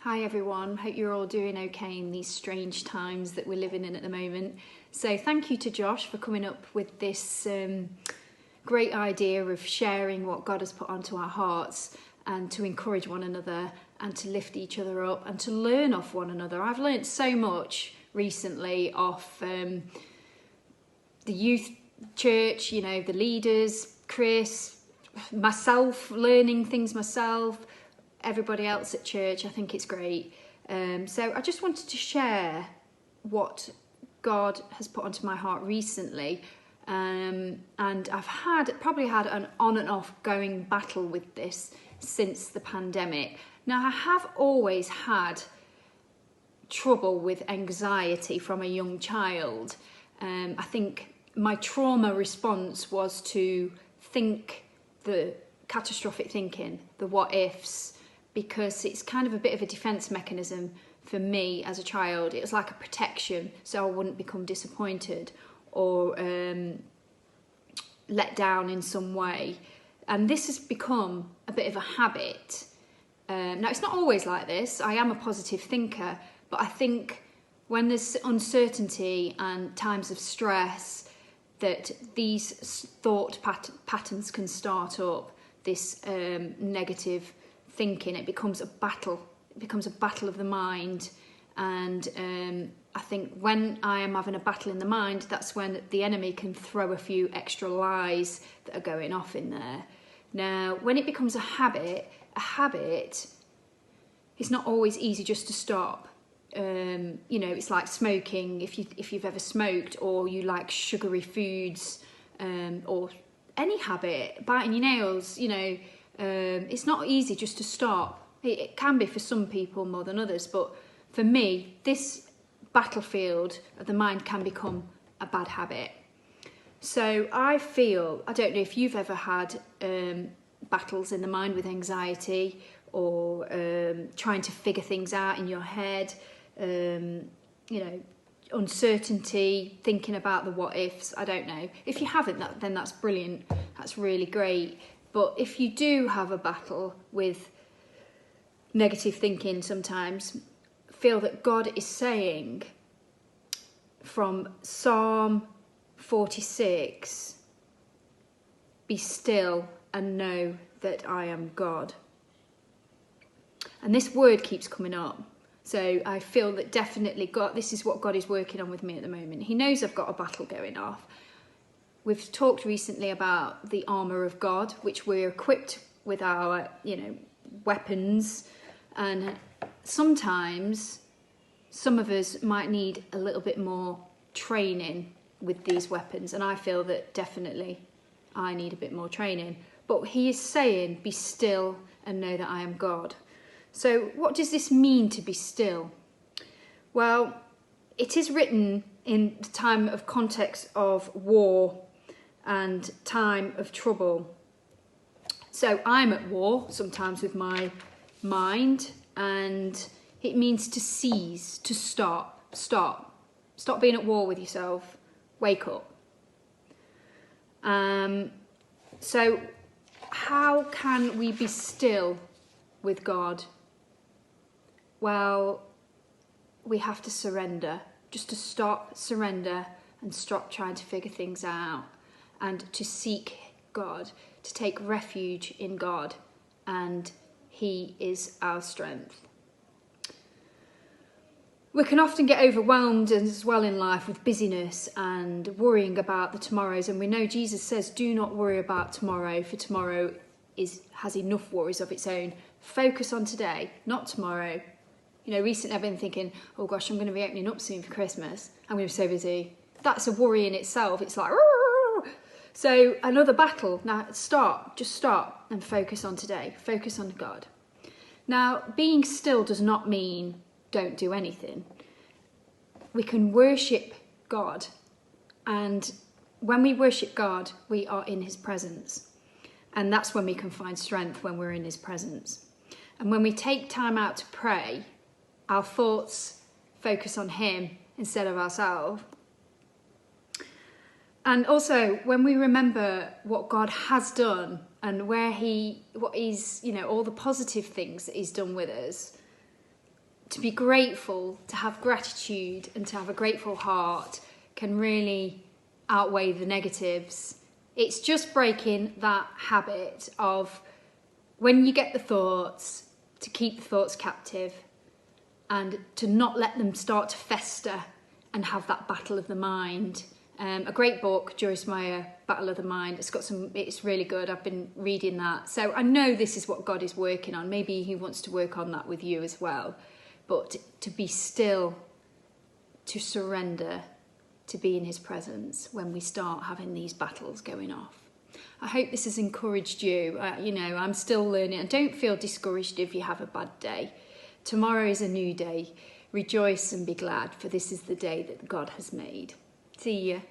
Hi everyone, hope you're all doing okay in these strange times that we're living in at the moment. So thank you to Josh for coming up with this great idea of sharing what God has put onto our hearts and to encourage one another and to lift each other up and to learn off one another. I've learned so much recently off the youth church, you know, the leaders, Chris, myself, learning things myself, everybody else at church. I think it's great. So I just wanted to share what God has put onto my heart recently. And I've probably had an on and off going battle with this since the pandemic. Now, I have always had trouble with anxiety from a young child. I think my trauma response was to think the catastrophic thinking, the what ifs, because it's kind of a bit of a defense mechanism for me as a child. It was like a protection, so I wouldn't become disappointed or let down in some way. And this has become a bit of a habit. Now, it's not always like this. I am a positive thinker, but I think when there's uncertainty and times of stress, that these thought patterns can start up, this negative thinking. It becomes a battle. It becomes a battle of the mind. And I think when I am having a battle in the mind, that's when the enemy can throw a few extra lies that are going off in there. Now, when it becomes a habit is not always easy just to stop. You know, it's like smoking. If you've ever smoked, or you like sugary foods, or any habit, biting your nails, you know, it's not easy just to stop. It can be for some people more than others, but for me, this battlefield of the mind can become a bad habit. So I don't know if you've ever had battles in the mind with anxiety, or trying to figure things out in your head, you know, uncertainty, thinking about the what ifs. I don't know. If you haven't, then that's brilliant. That's really great. But if you do have a battle with negative thinking sometimes, feel that God is saying from Psalm 46, be still and know that I am God. And this word keeps coming up. So I feel that definitely this is what God is working on with me at the moment. He knows I've got a battle going off. We've talked recently about the armour of God, which we're equipped with our, you know, weapons. And sometimes some of us might need a little bit more training with these weapons. And I feel that definitely I need a bit more training. But he is saying, be still and know that I am God. So what does this mean to be still? Well, it is written in the time of context of war and time of trouble. So I'm at war sometimes with my mind, and it means to cease, to stop being at war with yourself, wake up. So how can we be still with God? Well, we have to surrender, just to stop, surrender, and stop trying to figure things out, and to seek God, to take refuge in God, and he is our strength. We can often get overwhelmed as well in life with busyness and worrying about the tomorrows, and we know Jesus says, do not worry about tomorrow, for tomorrow has enough worries of its own. Focus on today, not tomorrow. You know, recently I've been thinking, oh gosh, I'm going to be opening up soon for Christmas. I'm going to be so busy. That's a worry in itself. It's like, so another battle. Now just stop and focus on today. Focus on God. Now, being still does not mean don't do anything. We can worship God, and when we worship God, we are in his presence. And that's when we can find strength, when we're in his presence. And when we take time out to pray, our thoughts focus on him instead of ourselves. And also, when we remember what God has done and what he's, you know, all the positive things that he's done with us, to be grateful, to have gratitude and to have a grateful heart can really outweigh the negatives. It's just breaking that habit of, when you get the thoughts, to keep the thoughts captive and to not let them start to fester and have that battle of the mind. A great book, Joyce Meyer, Battle of the Mind. It's really good. I've been reading that. So I know this is what God is working on. Maybe he wants to work on that with you as well. But to be still, to surrender, to be in his presence when we start having these battles going off. I hope this has encouraged you. I'm still learning. And don't feel discouraged if you have a bad day. Tomorrow is a new day. Rejoice and be glad, for this is the day that God has made. See you.